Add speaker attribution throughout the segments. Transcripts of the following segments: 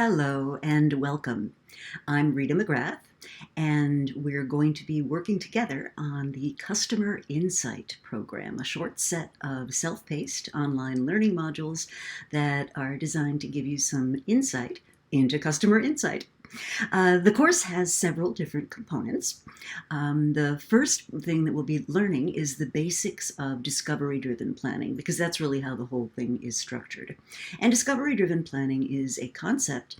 Speaker 1: Hello and welcome. I'm Rita McGrath, and we're going to be working together on the Customer Insight program, a short set of self-paced online learning modules that are designed to give you some insight into customer insight. The course has several different components. The first thing that we'll be learning is the basics of discovery-driven planning, because that's really how the whole thing is structured. And discovery-driven planning is a concept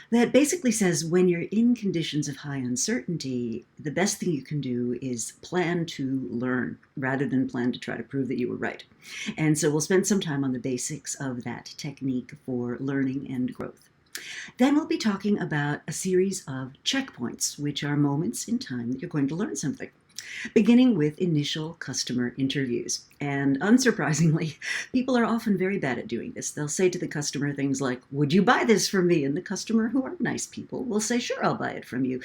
Speaker 1: that basically says when you're in conditions of high uncertainty, the best thing you can do is plan to learn rather than plan to try to prove that you were right. And so we'll spend some time on the basics of that technique for learning and growth. Then we'll be talking about a series of checkpoints, which are moments in time that you're going to learn something, beginning with initial customer interviews. And unsurprisingly, people are often very bad at doing this. They'll say to the customer things like, "Would you buy this from me?" And the customer, who are nice people, will say, "Sure, I'll buy it from you."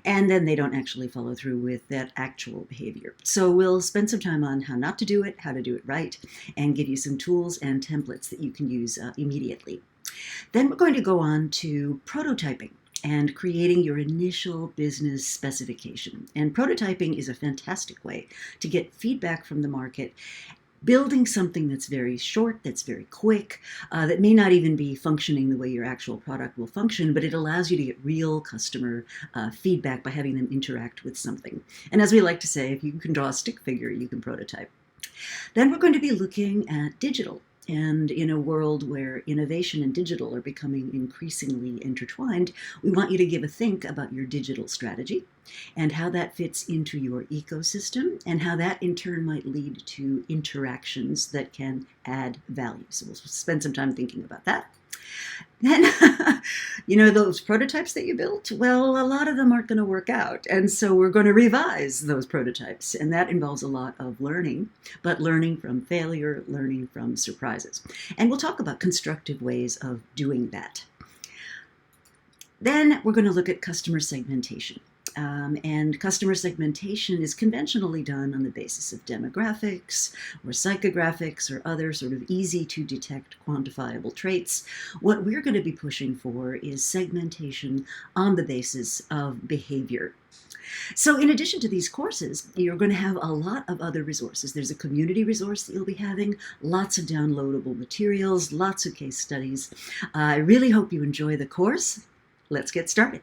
Speaker 1: And then they don't actually follow through with that actual behavior. So we'll spend some time on how not to do it, how to do it right, and give you some tools and templates that you can use immediately. Then we're going to go on to prototyping and creating your initial business specification. And prototyping is a fantastic way to get feedback from the market, building something that's very short, that's very quick, that may not even be functioning the way your actual product will function, but it allows you to get real customer feedback by having them interact with something. And as we like to say, if you can draw a stick figure, you can prototype. Then we're going to be looking at digital. And in a world where innovation and digital are becoming increasingly intertwined, we want you to give a think about your digital strategy and how that fits into your ecosystem and how that in turn might lead to interactions that can add value. So we'll spend some time thinking about that. Then, those prototypes that you built, well, a lot of them aren't going to work out. And so we're going to revise those prototypes. And that involves a lot of learning, but learning from failure, learning from surprises. And we'll talk about constructive ways of doing that. Then we're going to look at customer segmentation. And customer segmentation is conventionally done on the basis of demographics or psychographics or other sort of easy to detect quantifiable traits. What we're going to be pushing for is segmentation on the basis of behavior. So in addition to these courses, you're going to have a lot of other resources. There's a community resource that you'll be having, lots of downloadable materials, lots of case studies. I really hope you enjoy the course. Let's get started.